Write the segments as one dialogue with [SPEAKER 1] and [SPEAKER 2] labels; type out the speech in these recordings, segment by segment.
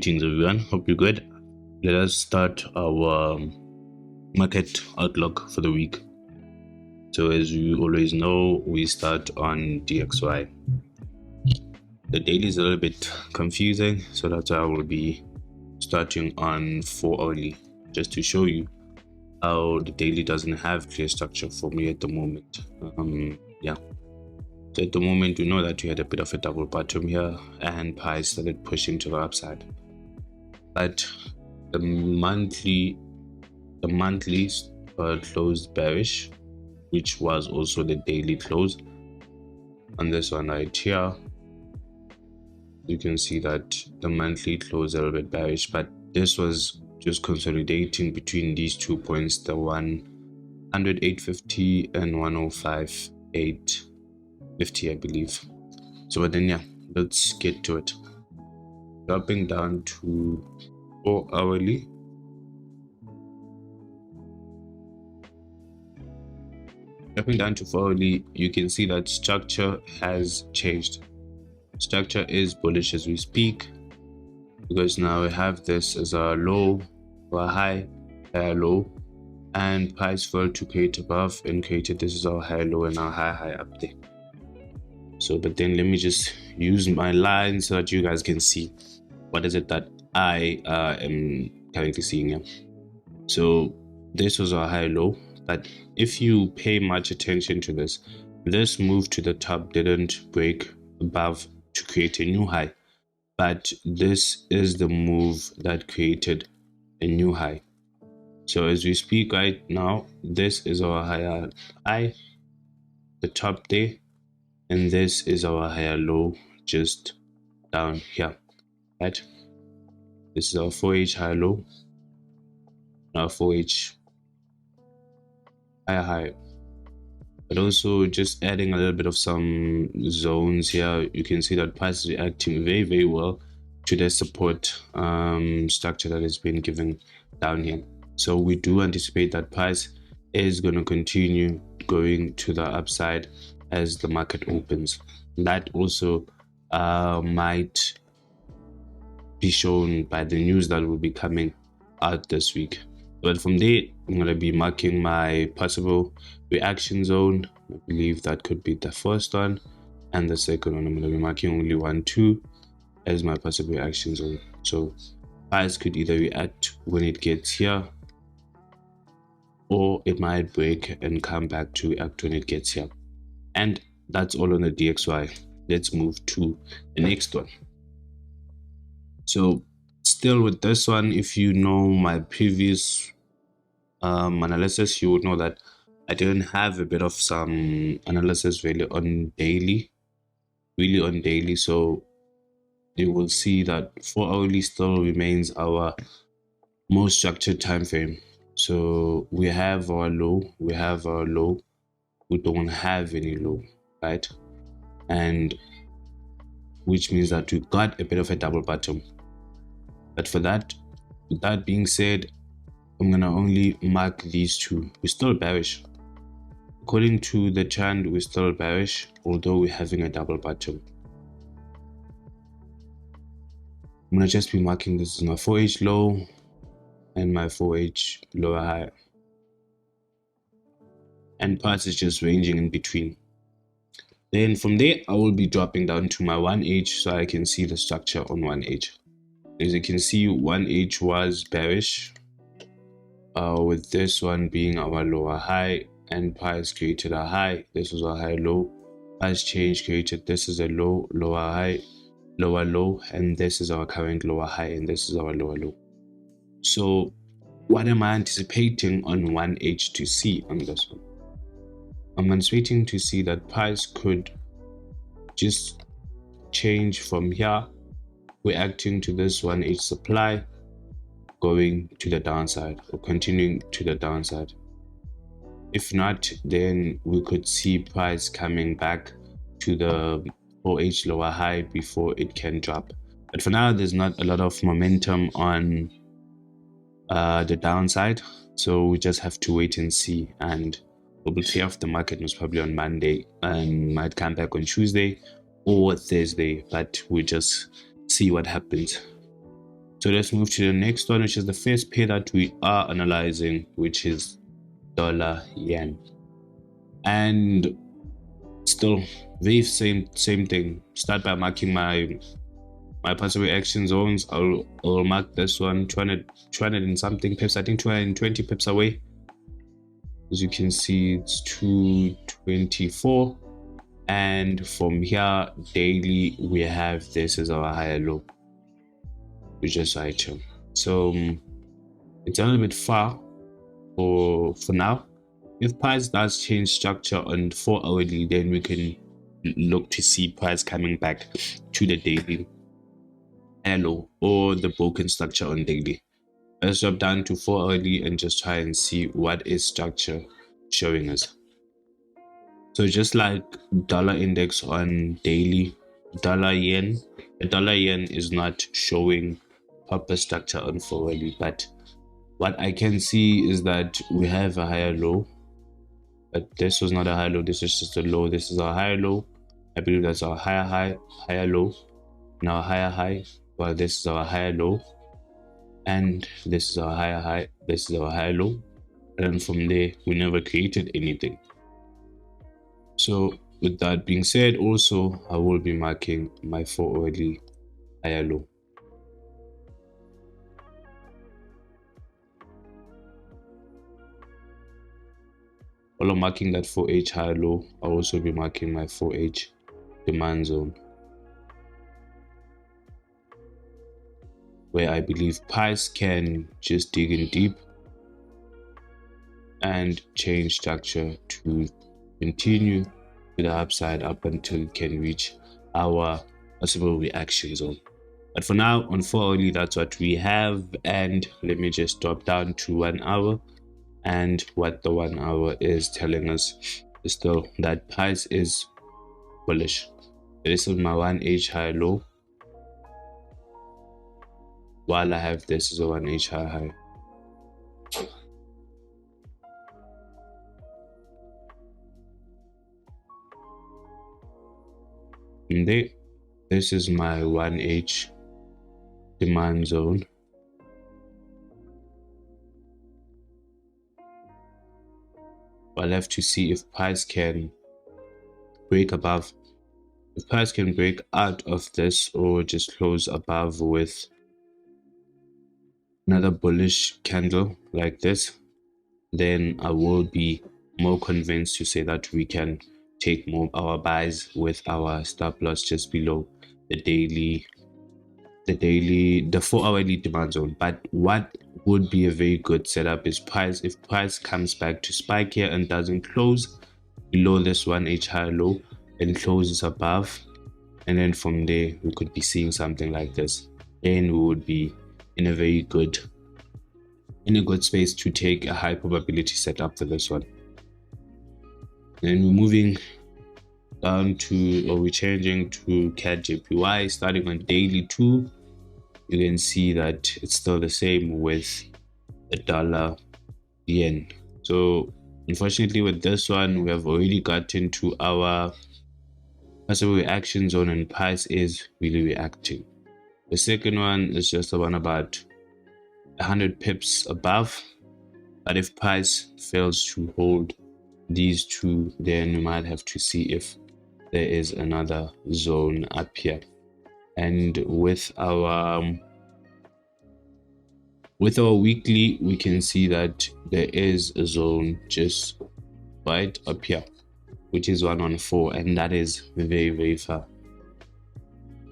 [SPEAKER 1] Greetings everyone, hope you're good. Let us start our market outlook for the week. So as you always know, we start on DXY. The daily is a little bit confusing, so that's why I will be starting on 4 hourly, just to show you how the daily doesn't have clear structure for me at the moment. So at the moment, we know that we had a bit of a double bottom here and price started pushing to the upside. But the monthly closed bearish, which was also the daily close. On this one right here, you can see that the monthly closed a little bit bearish, but this was just consolidating between these 2 points, the 108.50 and 105.850, I believe. So but then yeah, let's get to it. Dropping down to 4 hourly. Dropping down to 4 hourly, you can see that structure has changed. Structure is bullish as we speak, because now we have this as a low or a high, low, and price fell to create above and created this is our high low and our high up there. So but then let me just use my line so that you guys can see what is it that I am currently seeing here. So this was our high low, but if you pay much attention to this move to the top didn't break above to create a new high, but this is the move that created a new high. So as we speak right now, this is our higher high, the top there, and this is our higher low just down here, right? This is our 4H high low, our 4H high, but also just adding a little bit of some zones here. You can see that price is reacting very well to the support structure that has been given down here. So we do anticipate that price is going to continue going to the upside as the market opens. That also might be shown by the news that will be coming out this week. But from there, I'm going to be marking my possible reaction zone. I believe that could be the first one, and the second one I'm going to be marking only 1, 2 as my possible reaction zone. So price could either react when it gets here, or it might break and come back to react when it gets here. And that's all on the DXY. Let's move to the next one. So still with this one, if you know my previous analysis, you would know that I didn't have a bit of some analysis really on daily. So you will see that 4 hourly still remains our most structured time frame. So we have our low, we don't have any low, right? And which means that we got a bit of a double bottom. But for that, with that being said, I'm gonna only mark these two. We're still bearish. According to the trend, we're still bearish, although we're having a double bottom. I'm gonna just be marking this as my 4H low and my 4H lower high. And price is just ranging in between. Then from there, I will be dropping down to my 1H so I can see the structure on 1H. As you can see, 1H was bearish, with this one being our lower high, and price created a high. This was a high low. Price change created this is a low, lower high, lower low, and this is our current lower high, and this is our lower low. So what am I anticipating on 1H to see on this one? I'm anticipating to see that price could just change from here, reacting to this 1H supply, going to the downside or continuing to the downside. If not, then we could see price coming back to the 4H lower high before it can drop. But for now, there's not a lot of momentum on the downside, so we just have to wait and see. And we'll be clear off the market most probably on Monday and might come back on Tuesday or Thursday, but we'll just see what happens. So let's move to the next one, which is the first pair that we are analyzing, which is dollar yen. And still very same thing. Start by marking my possible action zones. I'll mark this one 200 and something pips. I think 220 pips away. As you can see, it's 224. And from here, daily, we have this as our higher low, which is item. So it's a little bit far for now. If price does change structure on 4 hourly, then we can look to see price coming back to the daily higher low or the broken structure on daily. Let's drop down to 4 hourly and just try and see what is structure showing us. So just like dollar index on daily, the dollar yen is not showing proper structure on 4 hourly, but what I can see is that we have a higher low, but this was not a high low, this is just a low. This is our higher low. I believe that's our higher high, higher low, and our higher high. Well, this is our higher low, and this is our higher high, this is our higher low, and from there we never created anything. So with that being said, also I will be marking my 4 hourly higher low. While I'm marking that 4H higher low, I'll also be marking my 4H demand zone, where I believe price can just dig in deep and change structure to continue to the upside up until it can reach our possible reaction zone. But for now, on 4 hourly, that's what we have. And let me just drop down to 1 hour. And what the 1 hour is telling us is still that price is bullish. This is my 1H high low, while I have this as a 1H high high. And this is my 1H demand zone. I'll have to see if price can break above. If price can break out of this or just close above with another bullish candle like this, then I will be more convinced to say that we can take more of our buys with our stop loss just below the 4 hourly demand zone. But what would be a very good setup is if price comes back to spike here and doesn't close below this 1H high low and closes above, and then from there we could be seeing something like this, then we would be in a very good space to take a high probability setup for this one. Then we're moving down to, or we're changing to CAD JPY, starting on daily 2. You can see that it's still the same with the dollar yen. So unfortunately with this one, we have already gotten to our possible reaction zone and price is really reacting. The second one is just about 100 pips above, but if price fails to hold these two, then we might have to see if there is another zone up here. And with our weekly, we can see that there is a zone just right up here, which is 114, and that is very, very far.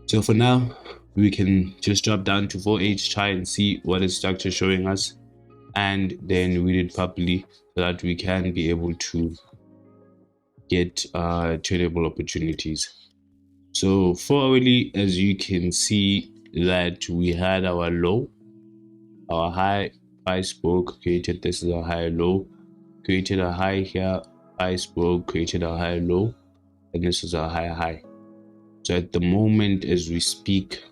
[SPEAKER 1] So for now, we can just drop down to 4H, try and see what is structure showing us, and then read it properly so that we can be able to get tradable opportunities. So 4 hourly, as you can see that we had our low, our high, price broke, created this is a high low, created a high here, price broke, created a high low, and this is a high high. So at the moment as we speak,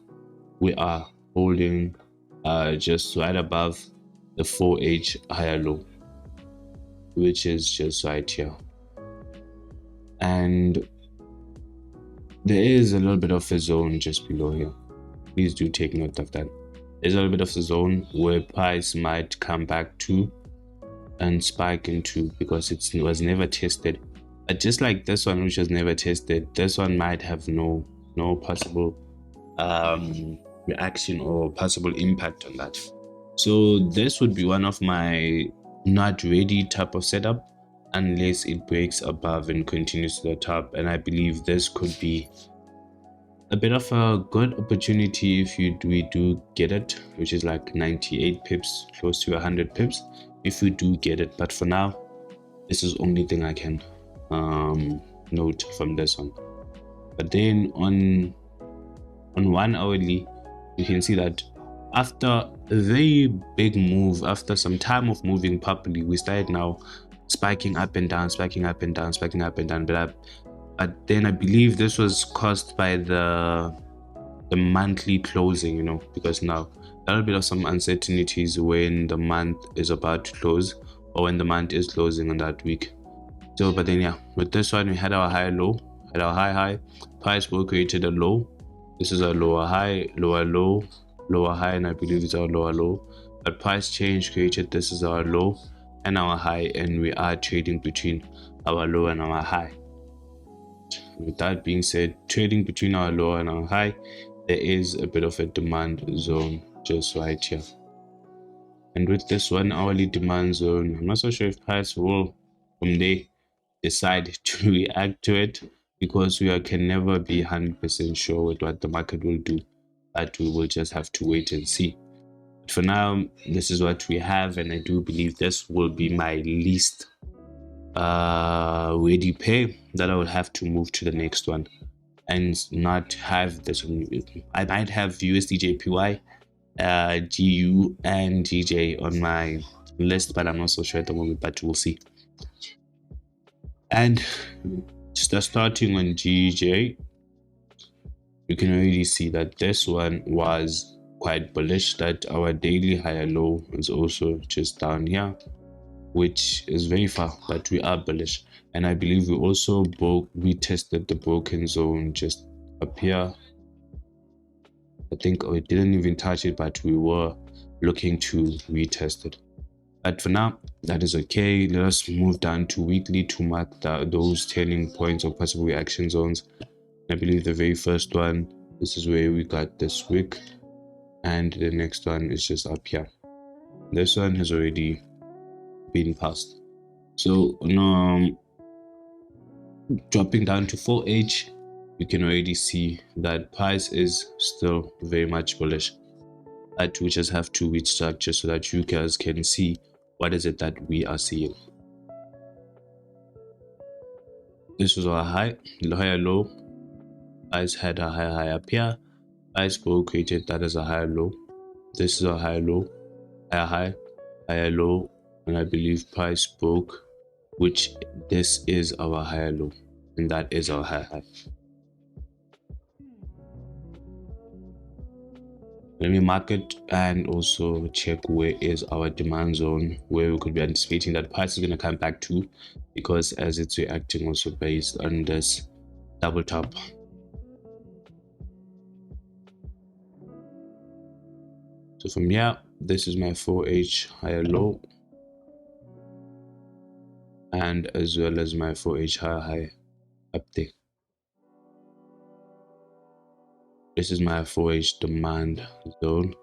[SPEAKER 1] we are holding just right above the 4H higher low, which is just right here. And there is a little bit of a zone just below here. Please do take note of that. there's a little bit of a zone where price might come back to and spike into, because it was never tested. But just like this one, which was never tested, this one might have no possible reaction or possible impact on that. So this would be one of my not ready type of setup unless it breaks above and continues to the top. And I believe this could be a bit of a good opportunity if we do get it, which is like 98 pips, close to 100 pips if we do get it. But for now, this is the only thing I can note from this one. But then on 1 hourly, you can see that after a very big move, after some time of moving properly, we started now spiking up and down, spiking up and down, spiking up and down. But then I believe this was caused by the monthly closing, you know, because now a little bit of some uncertainties when the month is about to close or when the month is closing on that week. So, but then yeah, with this one we had our high low, had our high, price will created a low. This is our lower high, lower low, lower high, and I believe it's our lower low. But price change created this is our low and our high, and we are trading between our low and our high. With that being said, trading between our low and our high, there is a bit of a demand zone just right here. And with this 1 hourly demand zone, I'm not so sure if price will from there decide to react to it, because we can never be 100% sure with what the market will do, but we will just have to wait and see. But for now, this is what we have, and I do believe this will be my least ready pay that I will have to move to the next one and not have this one. I might have USDJPY, GU and GJ on my list, but I'm not so sure at the moment, but we'll see. And just starting on GJ, you can already see that this one was quite bullish, that our daily higher low is also just down here, which is very far, but we are bullish. And I believe we also retested the broken zone just up here. I think we didn't even touch it, but we were looking to retest it. But for now, that is okay. Let us move down to weekly to mark those turning points or possible reaction zones. I believe the very first one, this is where we got this wick, and the next one is just up here. This one has already been passed. So dropping down to 4H, you can already see that price is still very much bullish. But we just have to restructure so that you guys can see what is it that we are seeing. This was our high, higher low. Price had a high up here. Price broke, created that as a higher low. This is a higher low, higher high, higher low, and I believe price broke, which this is our higher low, and that is our higher high. Let me mark it and also check where is our demand zone, where we could be anticipating that price is going to come back to, because as it's reacting also based on this double top. So from here, this is my 4H higher low, and as well as my 4H higher high up there. This is my 4H demand zone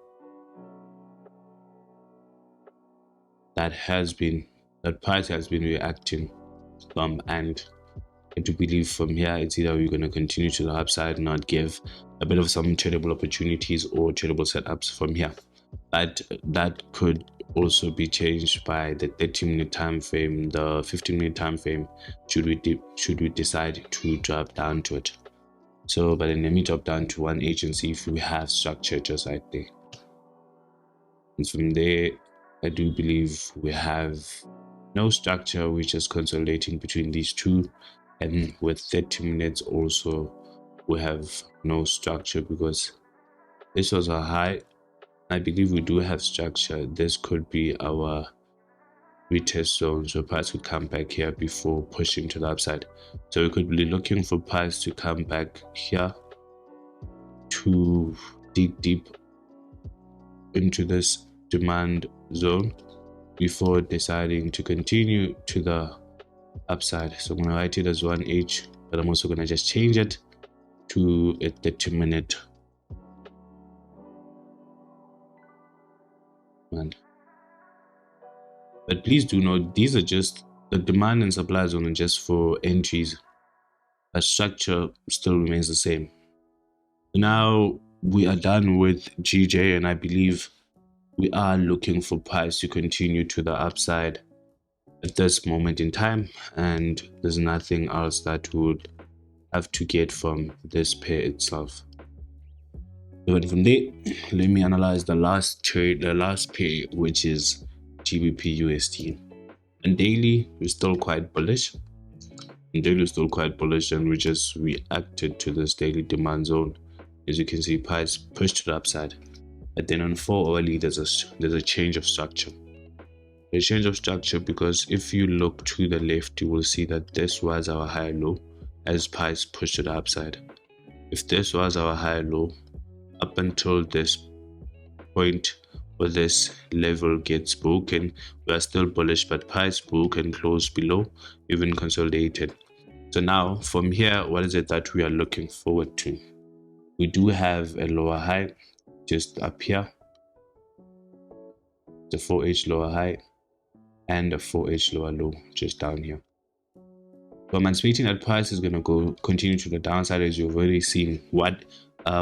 [SPEAKER 1] that price has been reacting from, and I do believe from here it's either we're going to continue to the upside and not give a bit of some tradable opportunities or tradable setups from here. But that could also be changed by the 30-minute time frame, the 15-minute time frame, should we decide to drop down to it. So, but then let me drop down to 1H and see if we have structure just right there. And from there, I do believe we have no structure. We're just consolidating between these two, and with 30 minutes also we have no structure, because this was a high. I believe we do have structure. This could be our retest zone, so price would come back here before pushing to the upside. So we could be looking for price to come back here to dig deep into this demand zone before deciding to continue to the upside. So I'm going to write it as 1H, but I'm also going to just change it to a 30-minute one. But please do note, these are just the demand and supply zone are just for entries. The structure still remains the same. Now we are done with GJ, and I believe we are looking for price to continue to the upside at this moment in time, and there's nothing else that would have to get from this pair itself. But from there, let me analyze the last trade, the last pair, which is GBP USD. And daily, we're still quite bullish. And daily, still quite bullish, and we just reacted to this daily demand zone. As you can see, price pushed to the upside. But then on 4 hourly, there's a change of structure. A change of structure because if you look to the left, you will see that this was our high low as price pushed to the upside. If this was our high low, up until this point where this level gets broken, we are still bullish, but price broke and closed below, even consolidated. So now from here, what is it that we are looking forward to? We do have a lower high just up here, the 4H lower high, and a 4H lower low just down here. So I'm anticipating that price is going to continue to the downside, as you've already seen what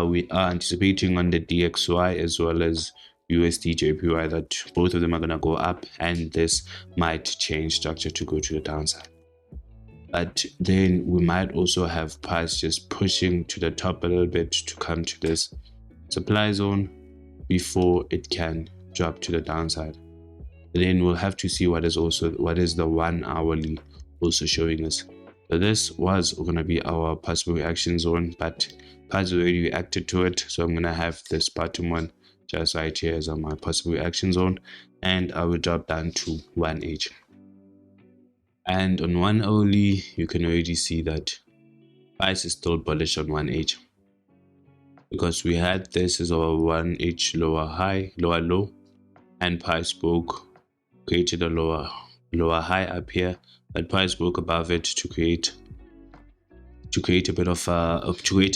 [SPEAKER 1] we are anticipating on the DXY as well as USD JPY, that both of them are going to go up, and this might change structure to go to the downside. But then we might also have price just pushing to the top a little bit to come to this supply zone before it can drop to the downside. And then we'll have to see what is the 1 hourly also showing us. So this was going to be our possible reaction zone, but price already reacted to it. So I'm going to have this bottom one just right here as my possible reaction zone, and I will drop down to 1H. And on 1 hourly, you can already see that price is still bullish on 1H, because we had this as our 1H lower low, and price broke, created a lower high up here, but price broke above it to create a bit of a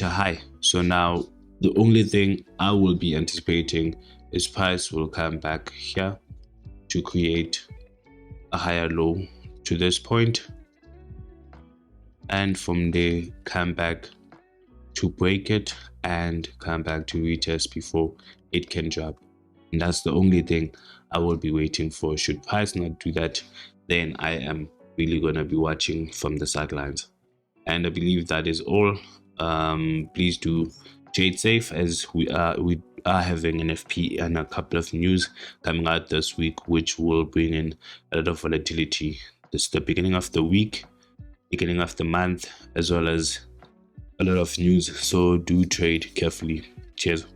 [SPEAKER 1] high. So now the only thing I will be anticipating is price will come back here to create a higher low to this point, and from there come back to break it and come back to retest before it can drop. And that's the only thing I will be waiting for. Should price not do that, then I am really going to be watching from the sidelines. And I believe that is all. Please do trade safe, as we are having an FP and a couple of news coming out this week, which will bring in a lot of volatility. This is the beginning of the week, beginning of the month, as well as a lot of news. So do trade carefully. Cheers.